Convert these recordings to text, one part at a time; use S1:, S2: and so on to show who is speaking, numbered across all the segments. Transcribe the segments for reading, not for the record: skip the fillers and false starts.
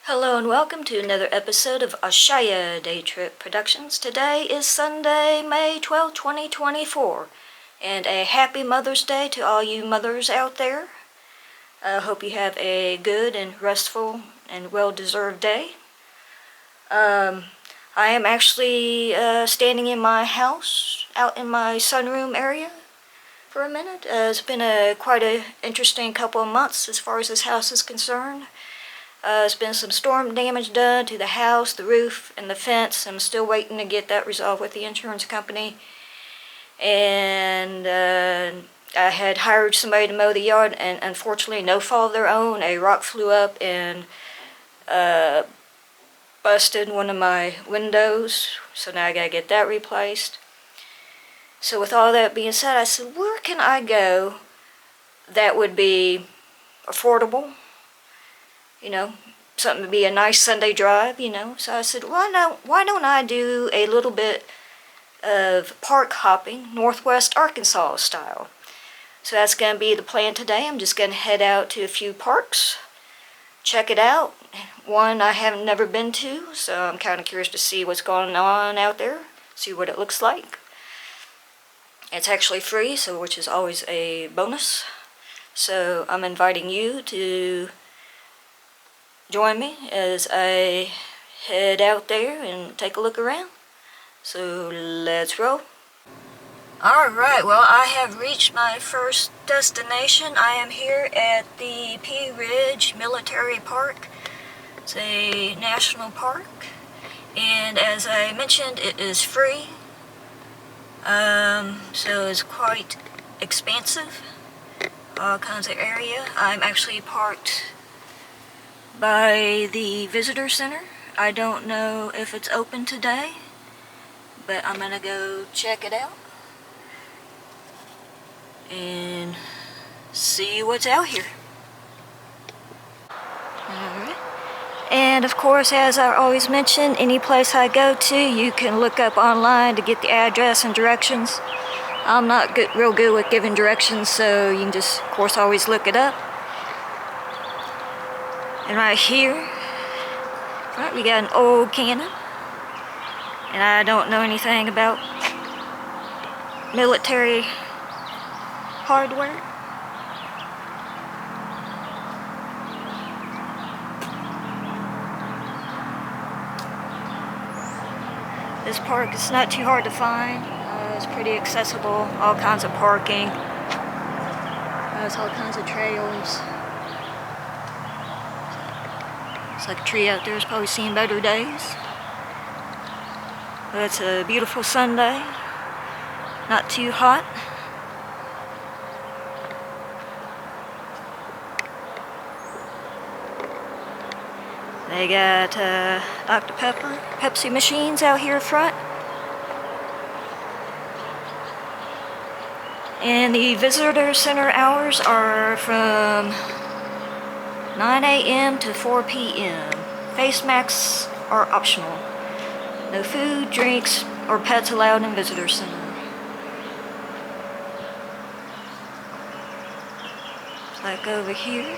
S1: Hello and welcome to another episode of Ashaya Day Trip Productions. Today is Sunday, May 12, 2024, and a happy Mother's Day to all you mothers out there. I hope you have a good and restful and well-deserved day. I am actually standing in my house, out in my sunroom area for a minute. It's been quite an interesting couple of months as far as this house is concerned. There's been some storm damage done to the house, the roof, and the fence. I'm still waiting to get that resolved with the insurance company. And I had hired somebody to mow the yard, and unfortunately, no fault of their own, a rock flew up and busted one of my windows. So now I gotta get that replaced. So with all that being said, I said, where can I go that would be affordable? You know, something to be a nice Sunday drive, you know. So I said, why don't I do a little bit of park hopping, Northwest Arkansas style. So that's going to be the plan today. I'm just going to head out to a few parks, check it out. One I haven't never been to, so I'm kind of curious to see what's going on out there, see what it looks like. It's actually free, so which is always a bonus. So I'm inviting you to join me as I head out there and take a look around. So let's roll. Alright, well, I have reached my first destination. I am here at the Pea Ridge Military Park. It's a national park, and as I mentioned, it is free. So it's quite expansive, all kinds of area. I'm actually parked by the visitor center. I don't know if it's open today, but I'm gonna go check it out and see what's out here. Alright. And of course, as I always mention, any place I go to, you can look up online to get the address and directions. I'm not real good with giving directions, so you can just, of course, always look it up. And right here, right, we got an old cannon. And I don't know anything about military hardware. This park is not too hard to find. It's pretty accessible, all kinds of parking. There's all kinds of trails. It's like a tree out there. It's probably seen better days. But it's a beautiful Sunday. Not too hot. They got Dr. Pepper, Pepsi machines out here front. And the visitor center hours are from 9 a.m. to 4 p.m. Face masks are optional. No food, drinks, or pets allowed in visitor center. Like over here.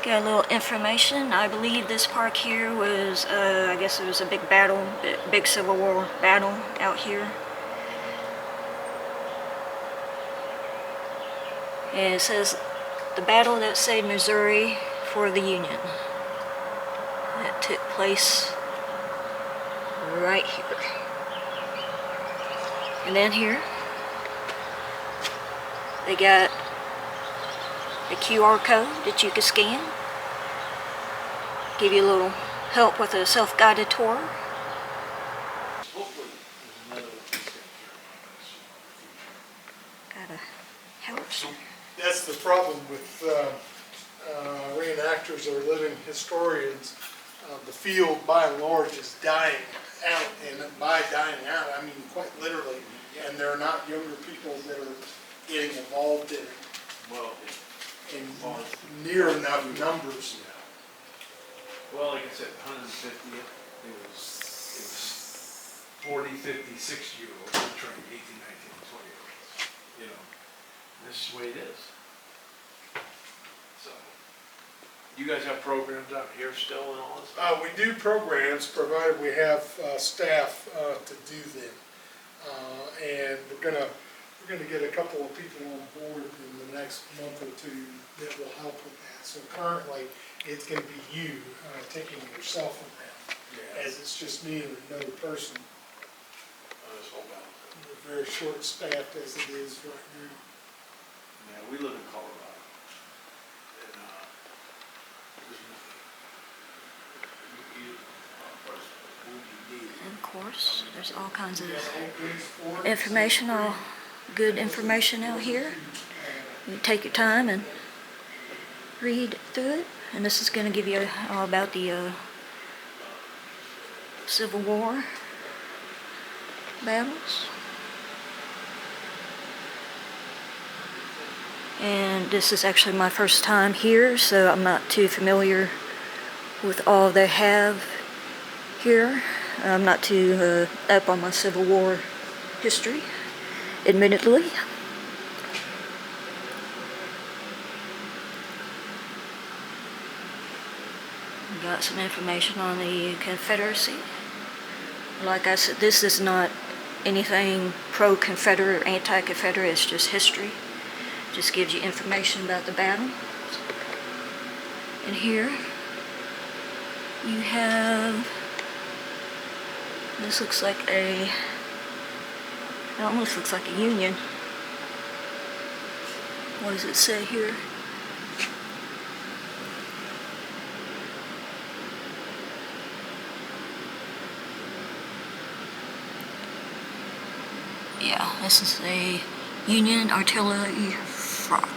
S1: Got a little information. I believe this park here was, I guess it was a big battle, big Civil War battle out here. And it says, the battle that saved Missouri for the Union. That took place right here. And then here, they got a QR code that you can scan. Give you a little help with a self-guided tour. Got a house.
S2: That's the problem with reenactors or living historians. The field, by and large, is dying out, and by dying out, I mean quite literally. And there are not younger people that are getting involved in it.
S3: Well,
S2: In near enough numbers.
S3: well, like I said, 150th, it was 40, 50, 60-year-olds who trained 18, 19, 20-year-olds. You know, this is the way it is. So, You guys have programs out here still and all this stuff?
S2: We do programs, provided we have staff to do them. And we're gonna get a couple of people on board in the next month or two that will help with that. So currently, it's gonna be you taking yourself around, as it's just me and another person.
S3: This whole battle.
S2: We're very short-staffed as it is right now.
S3: Yeah, we live in Colorado. And, you need
S1: And of course, there's all kinds of
S2: We got all good sports.
S1: information, all good information out here. You take your time and read through it. And this is going to give you all about the Civil War battles. And this is actually my first time here, so I'm not too familiar with all they have here. I'm not too up on my Civil War history, admittedly. Got some information on the Confederacy. Like I said, this is not anything pro-Confederate or anti-Confederate, it's just history. Just gives you information about the battle. And here you have, this looks like it almost looks like a Union. What does it say here? Yeah, this is a Union artillery frock.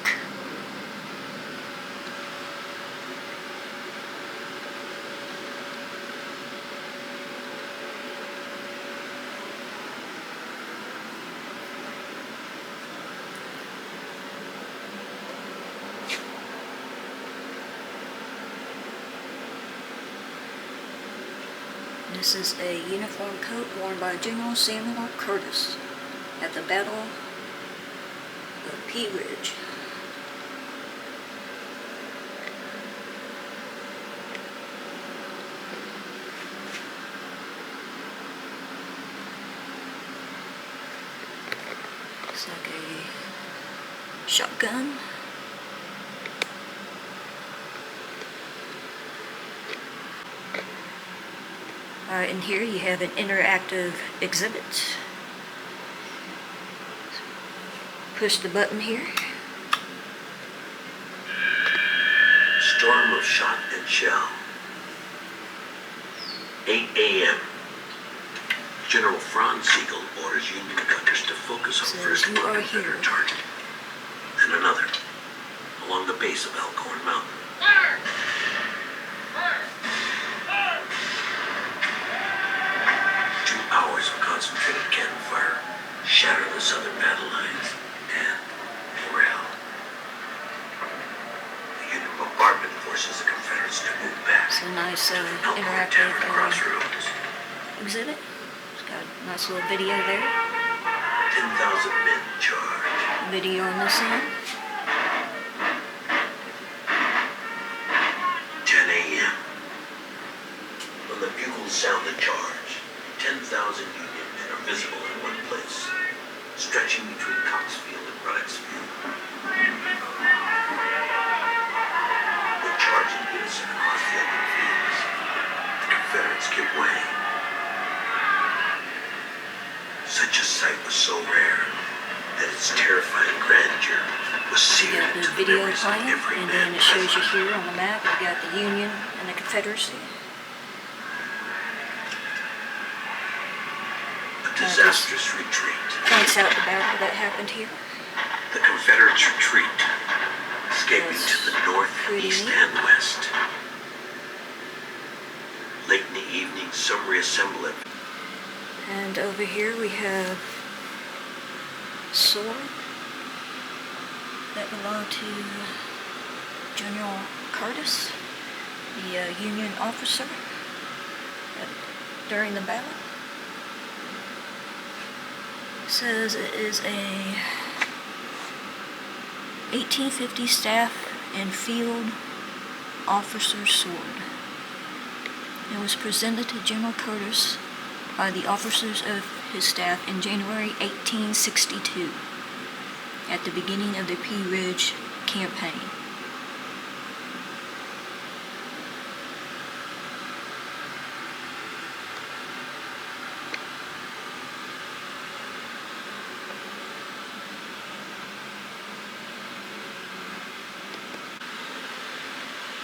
S1: This is a uniform coat worn by General Samuel Curtis at the Battle of Pea Ridge. It's like a shotgun. Alright, and here you have an interactive exhibit. Push the button here.
S4: Storm of shot and shell. 8 a.m. General Franz Siegel orders Union gunners to focus on
S1: Says
S4: first
S1: you
S4: one
S1: are
S4: Confederate
S1: here.
S4: target, then another, along the base of Elkhorn Mountain. 2 hours of concentrated cannon fire shatter the southern battle lines, and morale. The Union bombardment forces the Confederates to move back.
S1: It's a nice
S4: Elkhorn
S1: interactive
S4: Tavern Crossroads.
S1: exhibit. It's got a nice little video there.
S4: 10,000 men charge.
S1: Video on this end.
S4: 10 a.m. When the bugles sound the charge, 10,000 Union men are visible in one place, stretching between Coxfield and Braddocksfield. They charge in unison across the open fields. The Confederates give way. Such a sight was so rare that its terrifying grandeur was
S1: You
S4: seared
S1: got the
S4: into the
S1: video
S4: memories of
S1: playing,
S4: every
S1: and
S4: man
S1: then it shows you
S4: present.
S1: here on the map. You got the Union and the Confederacy.
S4: A disastrous retreat.
S1: Points out the battle that happened here.
S4: The Confederates retreat, escaping to the north,
S1: Pretty
S4: east,
S1: neat.
S4: and west. Late in the evening, some reassemble it.
S1: And over here we have sword that belonged to General Curtis, the Union officer during the battle. It says it is a 1850 staff and field officer's sword. It was presented to General Curtis by the officers of his staff in January 1862, at the beginning of the Pea Ridge campaign.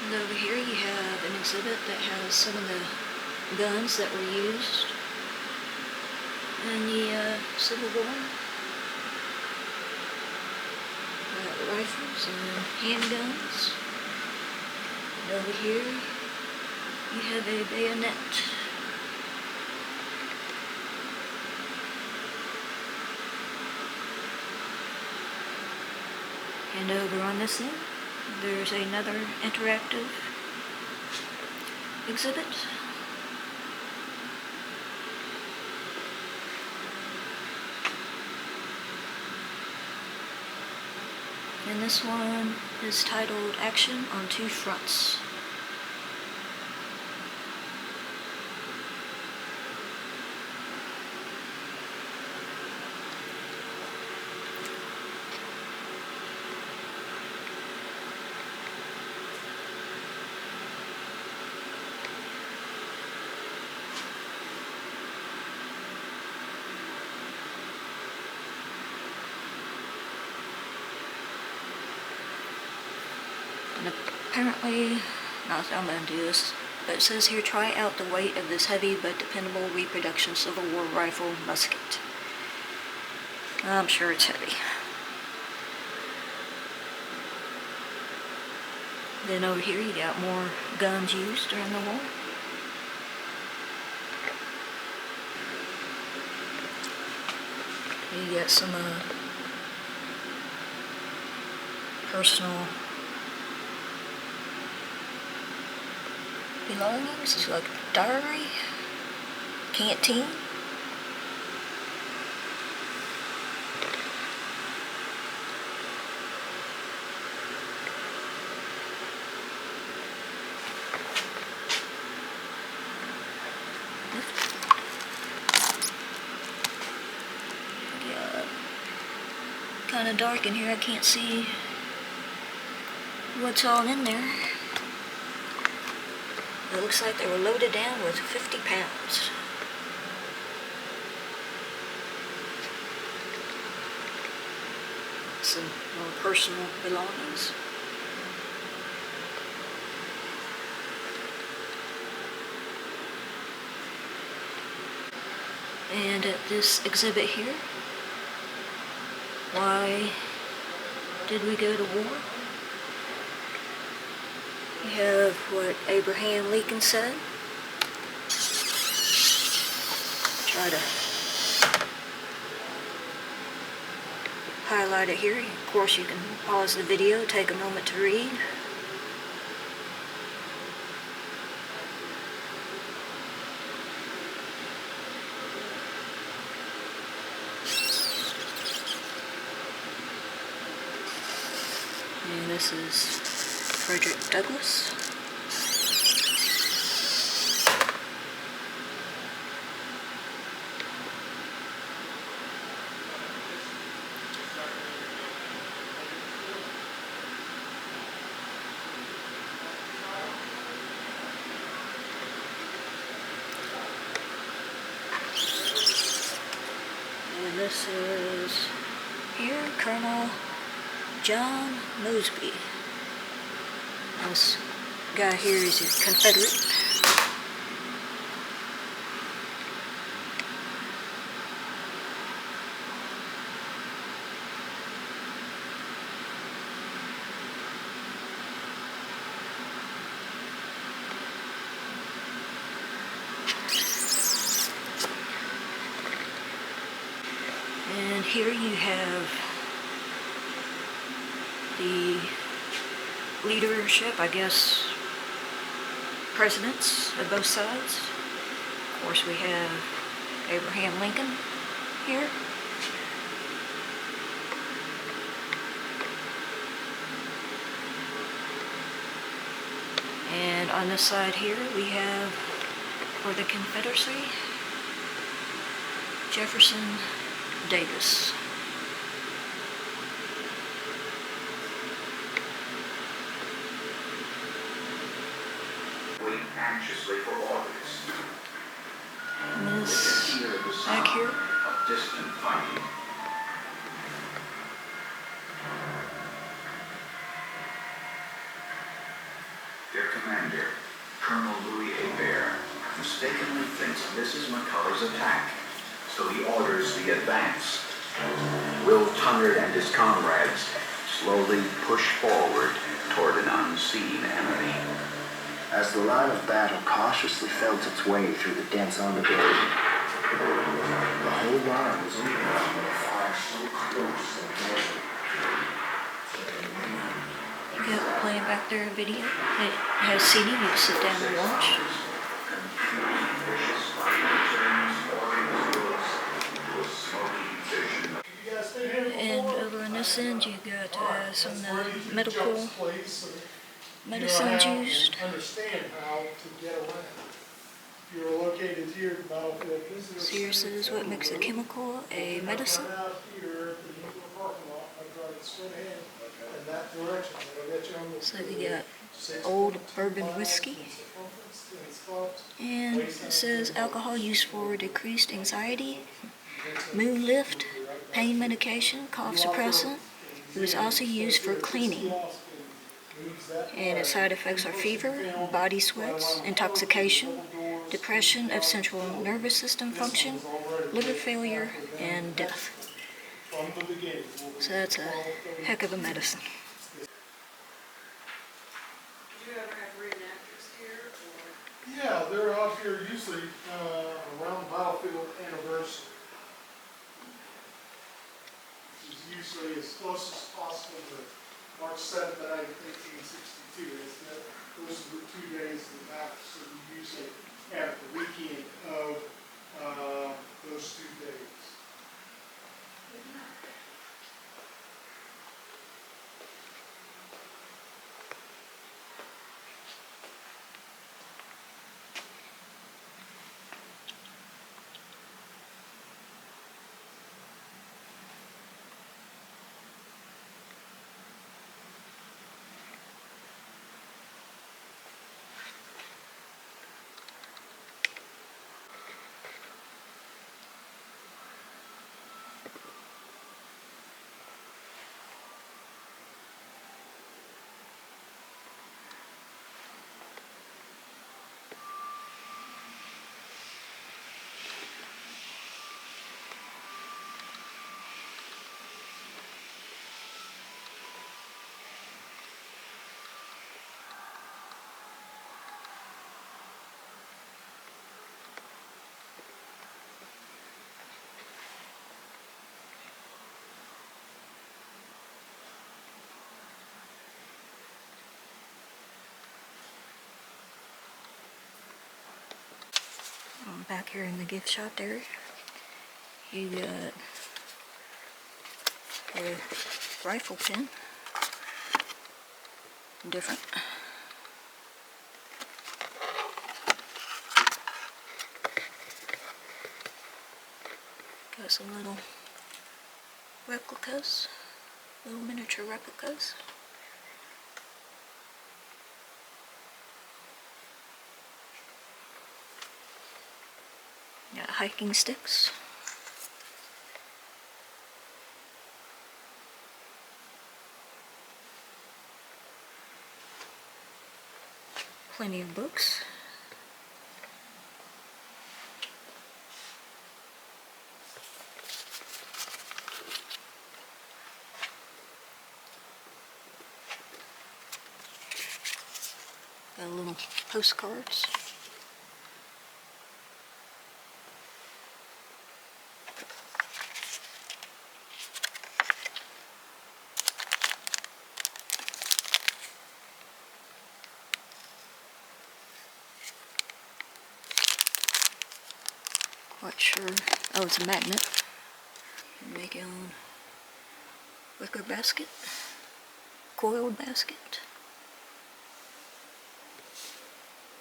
S1: And over here you have an exhibit that has some of the guns that were used in the Civil War. Rifles and handguns. And over here you have a bayonet. And over on this end, there's another interactive exhibit. And this one is titled Action on Two Fronts. And apparently, not that I'm going to do this, but it says here, try out the weight of this heavy but dependable reproduction Civil War rifle musket. I'm sure it's heavy. Then over here you got more guns used during the war. You got some personal belongings, like diary, canteen. Yeah, kind of dark in here. I can't see what's all in there. It looks like they were loaded down with 50 pounds. Some more personal belongings. And at this exhibit here, why did we go to war? You have what Abraham Lincoln said. Try to highlight it here. Of course, you can pause the video, take a moment to read. And this is Frederick Douglass. And this is here, Colonel John Mosby. This guy here is a Confederate. And here you have the leadership, I guess, presidents of both sides. Of course, we have Abraham Lincoln here. on this side here, we have for the Confederacy, Jefferson Davis.
S5: Wait anxiously for orders.
S1: And this back here,
S5: Of distant fighting. Their commander, Colonel Louis Hebert, mistakenly thinks this is McCullough's attack, so he orders the advance. Will Tunnard and his comrades slowly push forward toward an unseen enemy.
S6: As the line of battle cautiously felt its way through the dense undergrowth, the whole line was overwhelmed with a fire so close and deadly.
S1: you got playing back there a video. It has seating, you can sit down and watch. And over on this end, you got some of the medical medicines used.
S2: Understand how to get around. If you're located here at the battlefield business.
S1: So here says what makes a chemical a medicine.
S2: Right out here at the Eagle parking lot, I drive straight ahead in that direction. It'll get you on the
S1: So we got
S2: 6
S1: old
S2: miles,
S1: bourbon
S2: 2 miles,
S1: whiskey.
S2: and spots.
S1: And it says alcohol used for decreased anxiety, mood lift, pain medication, cough suppressant. It was also used for cleaning. And its side effects are fever, body sweats, intoxication, depression of central nervous system function, liver failure, and death.
S2: From the beginning.
S1: So that's a heck of a medicine.
S7: Do you ever have reenactors here, or?
S2: Yeah, they're out here usually around the battlefield anniversary. Which is usually as close as possible to March 7th, 1862. Those are the 2 days of the battle, so we usually have the weekend of those 2 days.
S1: Back here in the gift shop there, you got a rifle pin, different. Got some little replicas, little miniature replicas. Got hiking sticks. Plenty of books. Got little postcards. Quite sure. Oh, it's a magnet. Make your own wicker basket, coiled basket.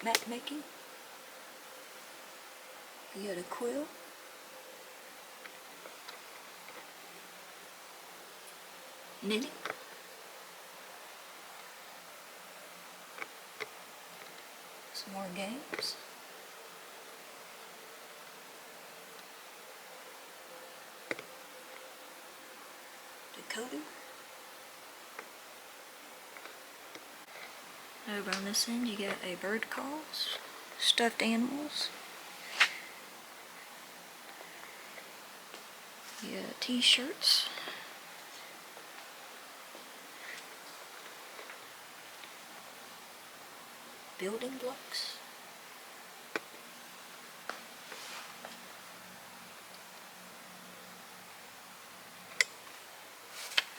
S1: mat making. You got a quill. Knitting. Some more games. Decoding. Over on this end you got a bird calls, stuffed animals. You got t-shirts. Building blocks.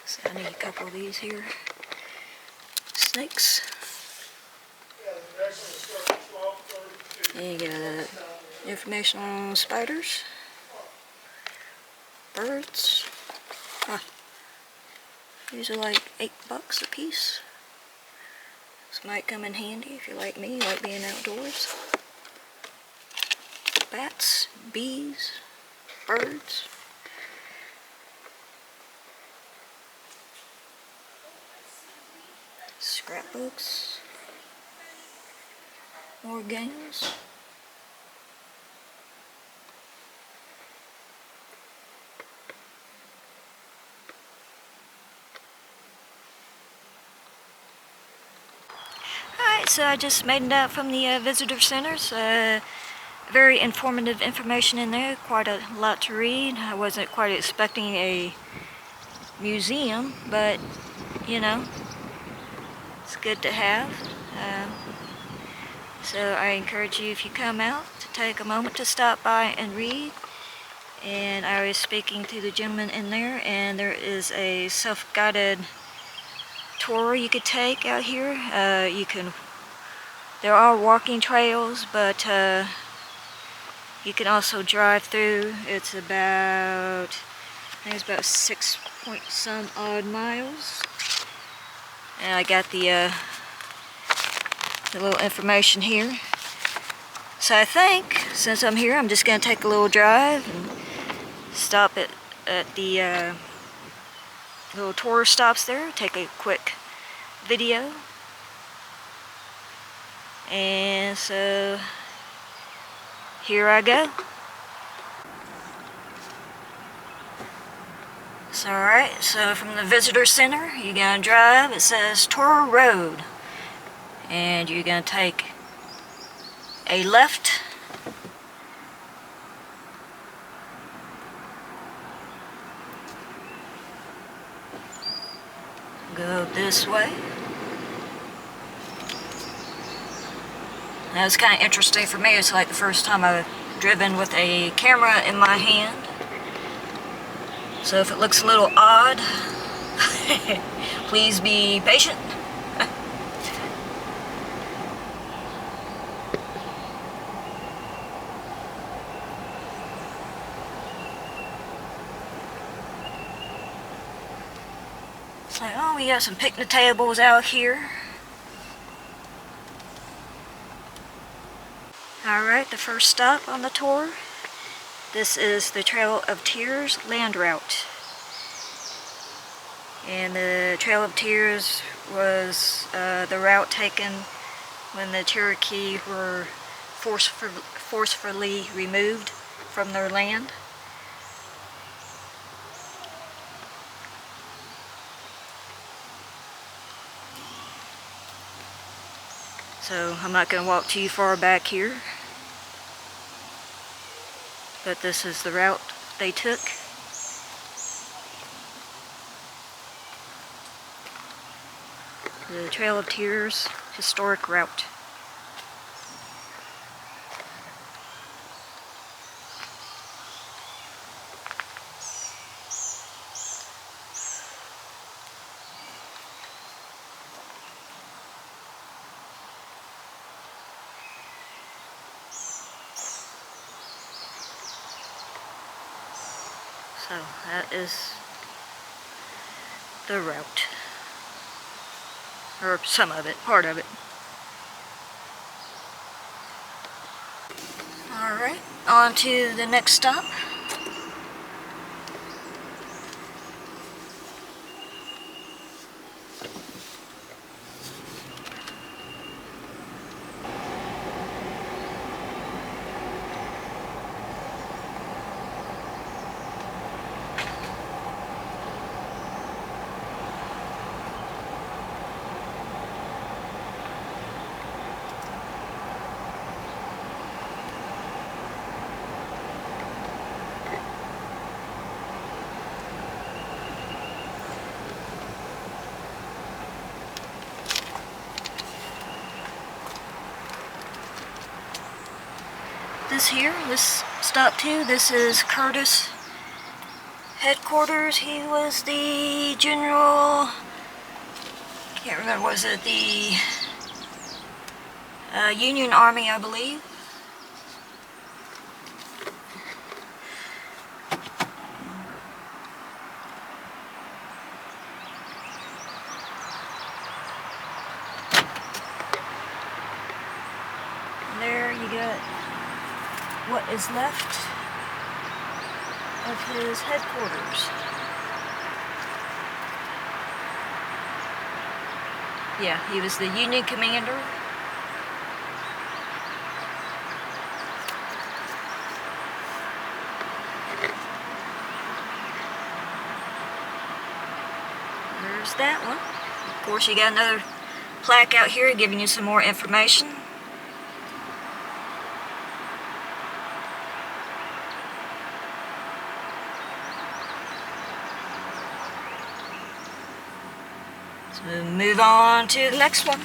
S1: So I need a couple of these here. Snakes. And you got information on spiders. Birds. These are like $8 a piece. This might come in handy if you're like me, you like being outdoors. Bats, bees, birds. Scrapbooks. More games. Alright, so I just made it out from the visitor centers. Very informative information in there, quite a lot to read. I wasn't quite expecting a museum, but you know, it's good to have. So I encourage you, if you come out, to take a moment to stop by and read. And I was speaking to the gentleman in there, and there is a self-guided tour you could take out here. There are walking trails, but you can also drive through. It's about, I think it's about 6 point some odd miles. And I got the little information here. So I think, since I'm here, I'm just going to take a little drive and stop at the little tour stops there, take a quick video. And so here I go. So alright, so from the visitor center, you're going to drive, it says Tour Road. And you're going to take a left. Go this way. That was kind of interesting for me. It's like the first time I've driven with a camera in my hand. So if it looks a little odd, please be patient. It's like, oh, we got some picnic tables out here. Alright, the first stop on the tour. This is the Trail of Tears land route. And the Trail of Tears was the route taken when the Cherokee were forcefully removed from their land. So I'm not going to walk too far back here. But this is the route they took. The Trail of Tears historic route. So that is the route. Or some of it, part of it. Alright, on to the next stop. This stop too, this is Curtis headquarters. He was the general, can't remember, was it the Union Army, I believe. There you got what is left of his headquarters. Yeah, he was the Union commander. There's that one. Of course, you got another plaque out here giving you some more information. So move on to the next one.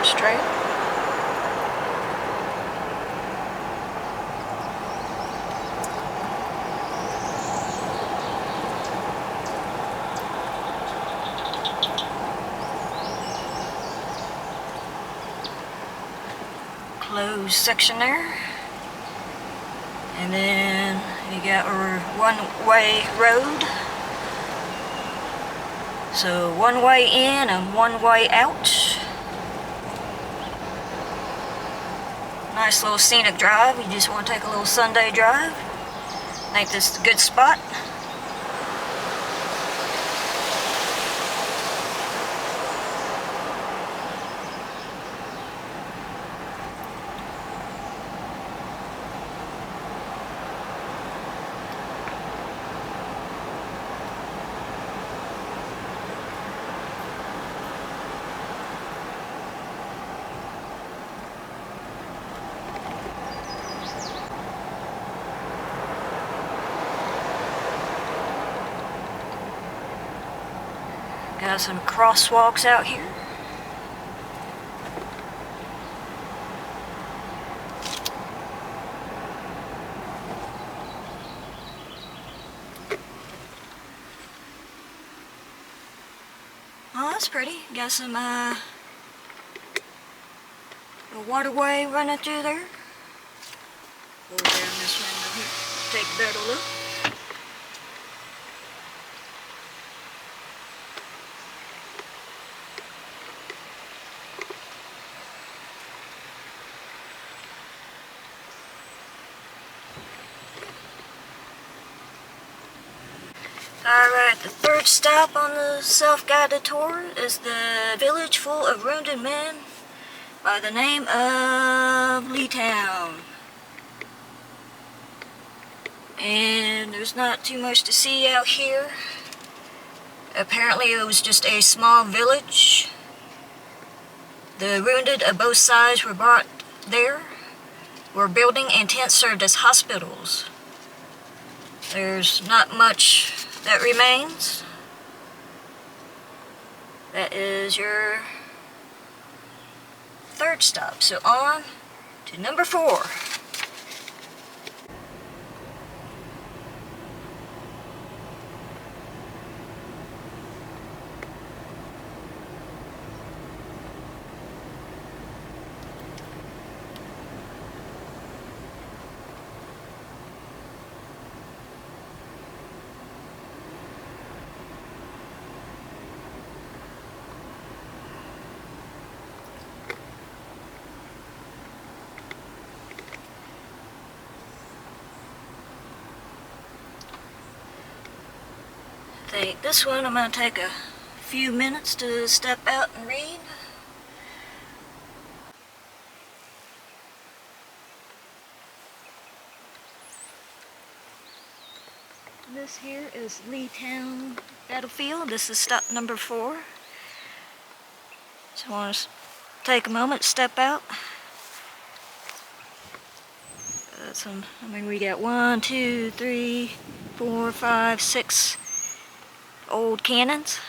S1: Straight. Closed section there. And then you got our one-way road. So one way in and one way out. Nice little scenic drive. You just want to take a little Sunday drive. I think this is a good spot. Got some crosswalks out here. Oh, that's pretty. Got some a waterway running through there. Go down this window here. Take a better look. Alright, the third stop on the self-guided tour is the village full of wounded men by the name of Leetown. And there's not too much to see out here. Apparently it was just a small village. The wounded of both sides were brought there, where building and tents served as hospitals. There's not much that remains. That is your third stop. So on to number 4. think this one I'm going to take a few minutes to step out and read. This here is Leetown Battlefield. This is stop number 4. So I want to take a moment, step out. We got 1, 2, 3, 4, 5, 6 old cannons.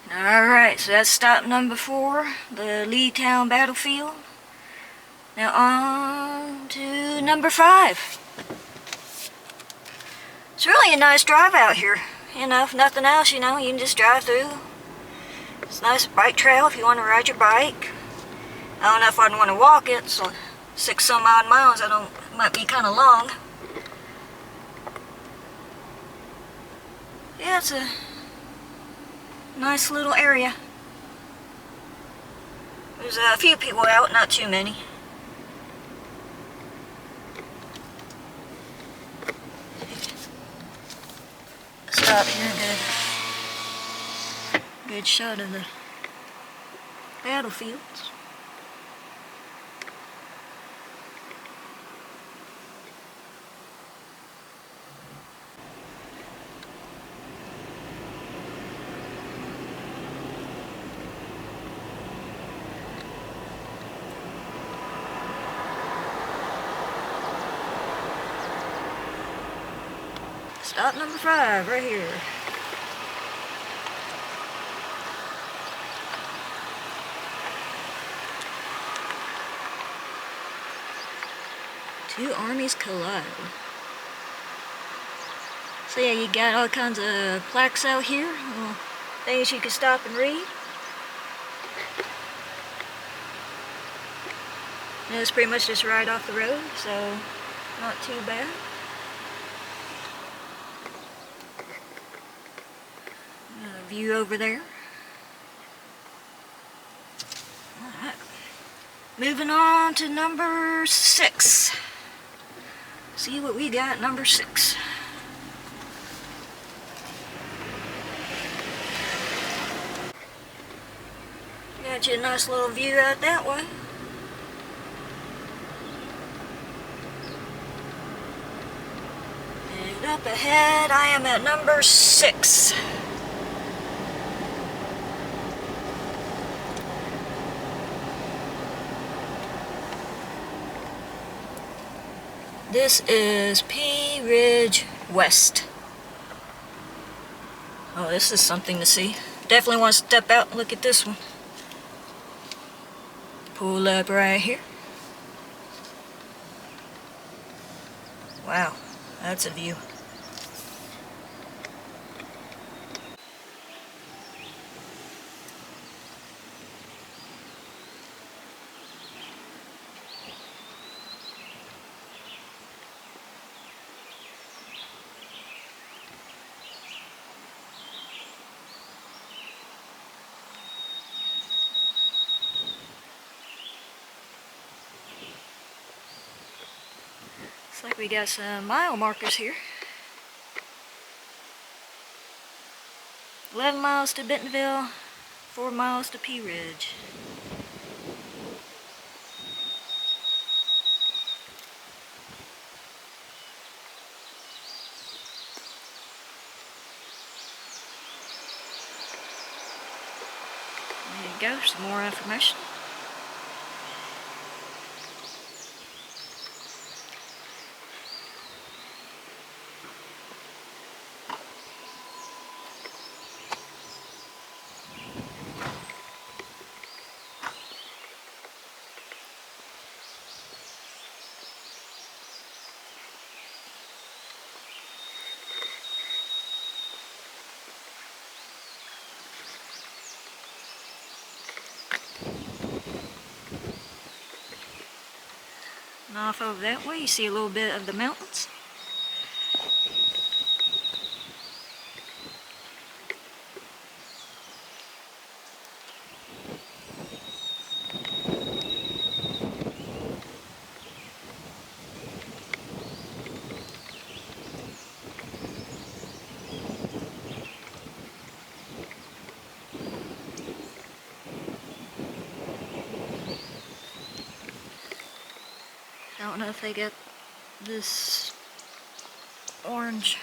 S1: Alright, so that's stop number 4, the Leetown Battlefield. Now on to number 5. It's really a nice drive out here. You know, if nothing else, you know, you can just drive through. It's a nice bike trail if you want to ride your bike. I don't know if I'd want to walk it, so 6 some odd miles, might be kind of long. Yeah, it's a nice little area. There's a few people out, not too many. Stop here and get a good shot of the battlefields. Stop number 5, right here. Two armies collide. So yeah, you got all kinds of plaques out here, little things you can stop and read. And it's pretty much just right off the road, so not too bad. View over there. Alright. Moving on to number 6. See what we got, number 6. Got you a nice little view out that way. And up ahead, I am at number 6. This is Pea Ridge West. Oh, this is something to see. Definitely want to step out and look at this one. Pull up right here. Wow, that's a view. Looks like we got some mile markers here. 11 miles to Bentonville, 4 miles to Pea Ridge. There you go, some more information. And off over that way, you see a little bit of the mountains. don't know if they got this orange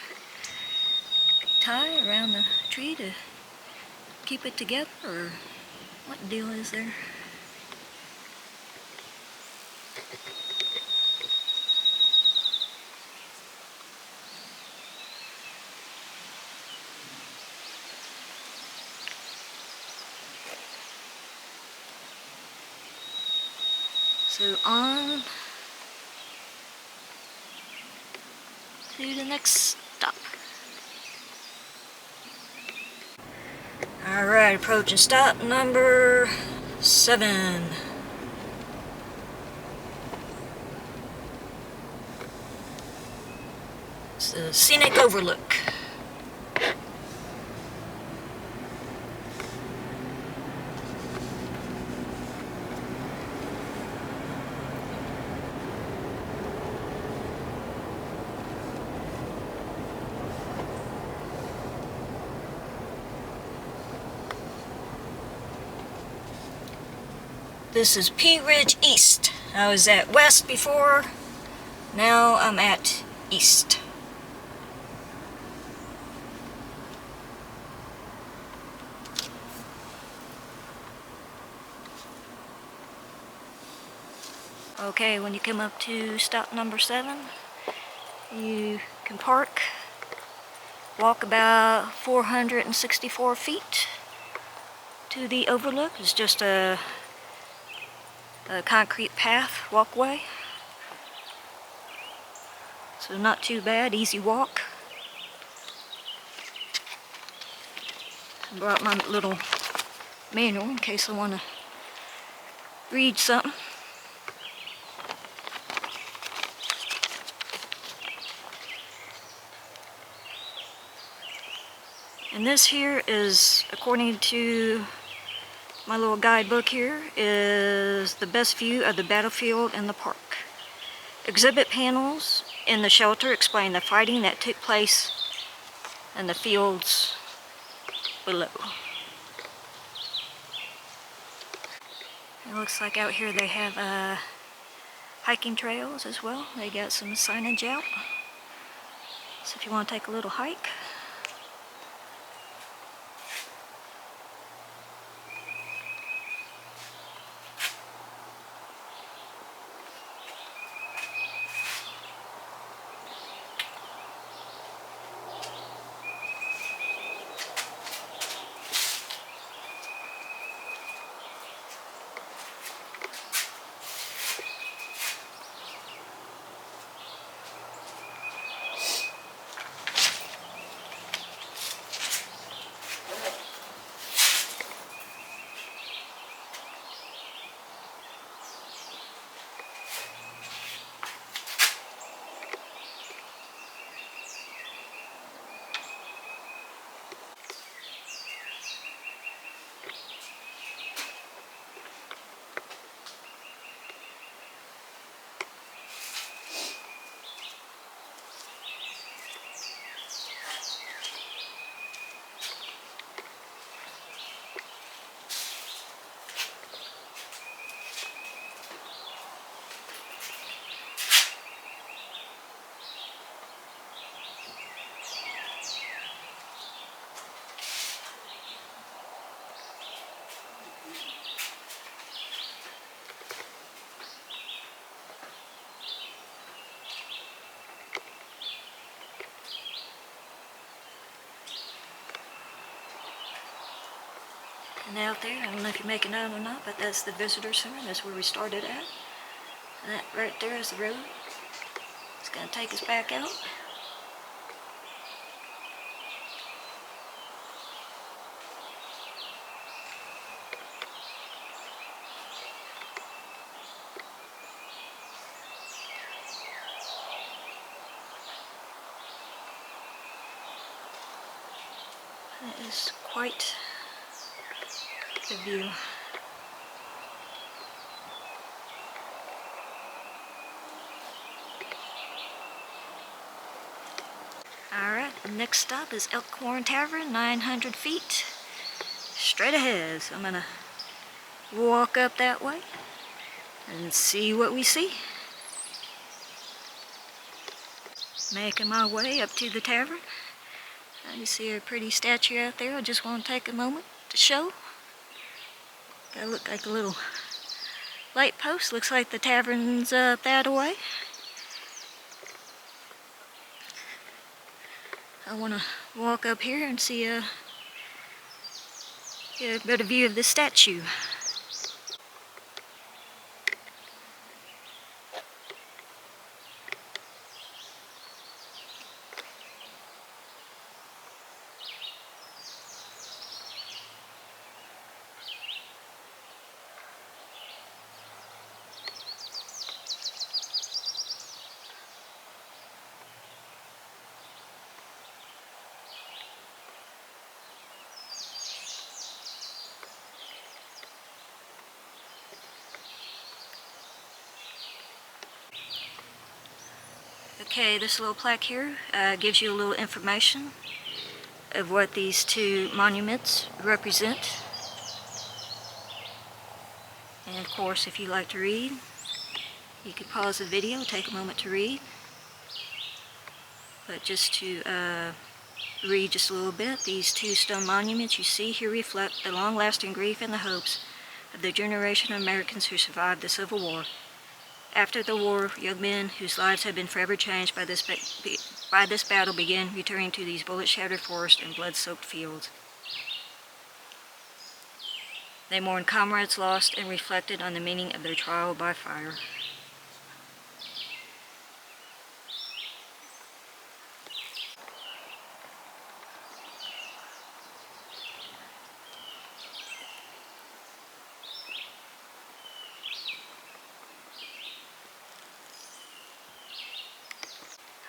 S1: tie around the tree to keep it together, or what deal is there? So on to the next stop. Alright, approaching stop number 7. It's the Scenic Overlook. This is Pea Ridge East. I was at West before, now I'm at East. Okay, when you come up to stop number 7, you can park, walk about 464 feet to the overlook. It's just a concrete path, walkway. So not too bad, easy walk. I brought my little manual in case I want to read something. And this here is, according to my little guidebook here, is the best view of the battlefield and the park. Exhibit panels in the shelter explain the fighting that took place in the fields below. It looks like out here they have hiking trails as well. They got some signage out. So if you want to take a little hike. And out there, I don't know if you're making out or not, but that's the visitor center. That's where we started at. And that right there is the road. It's going to take us back out. That is quite the view. Alright, the next stop is Elkhorn Tavern, 900 feet straight ahead. So I'm gonna walk up that way and see what we see. Making my way up to the tavern. You see a pretty statue out there. I just want to take a moment to show. That look like a little light post. Looks like the tavern's that away. I want to walk up here and see get a better view of the statue. Okay, this little plaque here gives you a little information of what these two monuments represent. And of course, if you like to read, you could pause the video, take a moment to read. But just to read just a little bit, these two stone monuments you see here reflect the long-lasting grief and the hopes of the generation of Americans who survived the Civil War. After the war, young men whose lives had been forever changed by this battle began returning to these bullet-shattered forests and blood-soaked fields. They mourned comrades lost and reflected on the meaning of their trial by fire.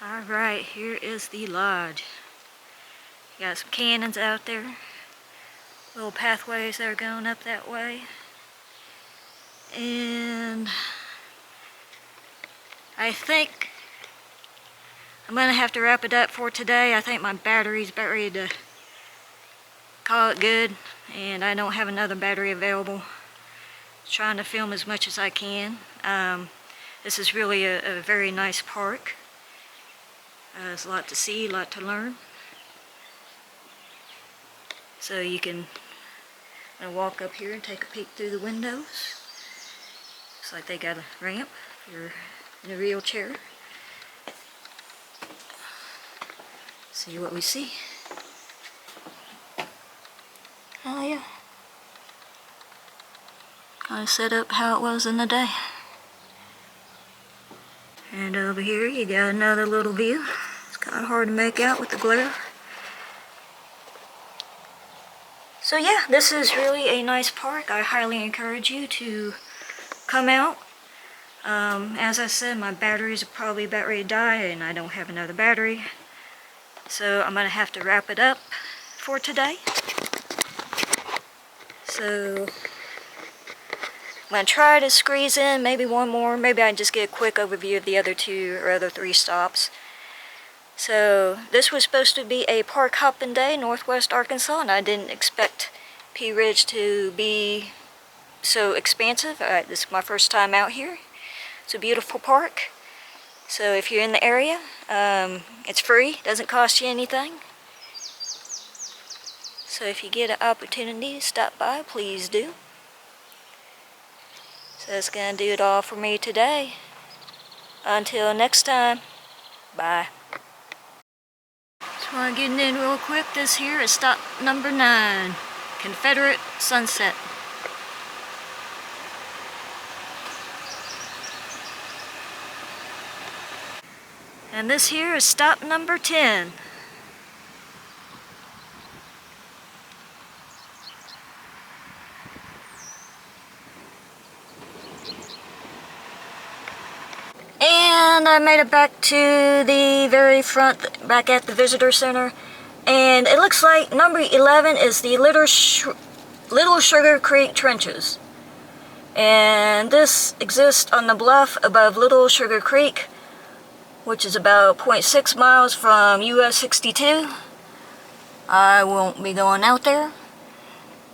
S1: Alright, here is the lodge. You got some cannons out there. Little pathways that are going up that way. And I think I'm going to have to wrap it up for today. I think my battery's about ready to call it good. And I don't have another battery available. Trying to film as much as I can. This is really a very nice park. There's a lot to see, a lot to learn. So you can walk up here and take a peek through the windows. Looks like they got a ramp if you're in a wheelchair. See what we see. Oh yeah. Kind of set up how it was in the day. And over here you got another little view. It's kind of hard to make out with the glare. So yeah, this is really a nice park. I highly encourage you to come out. As I said, my batteries are probably about ready to die and I don't have another battery. So I'm going to have to wrap it up for today. So I'm going to try to squeeze in maybe one more. Maybe I can just get a quick overview of the other two or other three stops. So this was supposed to be a park hopping day, Northwest Arkansas, and I didn't expect Pea Ridge to be so expansive. This is my first time out here. It's a beautiful park. So if you're in the area, it's free, doesn't cost you anything. So if you get an opportunity to stop by, please do. So that's going to do it all for me today. Until next time, bye. So I'm getting in real quick. This here is stop number 9, Confederate Sunset. And this here is stop number 10. And I made it back to the very front, back at the visitor center. And it looks like number 11 is the Little Sugar Creek Trenches. And this exists on the bluff above Little Sugar Creek, which is about 0.6 miles from US 62. I won't be going out there,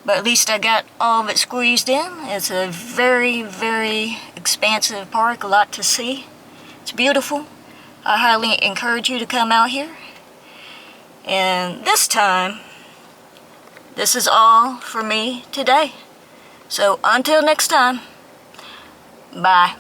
S1: but at least I got all of it squeezed in. It's a very, very expansive park, a lot to see. It's beautiful. I highly encourage you to come out here. And this time, this is all for me today. So until next time, bye.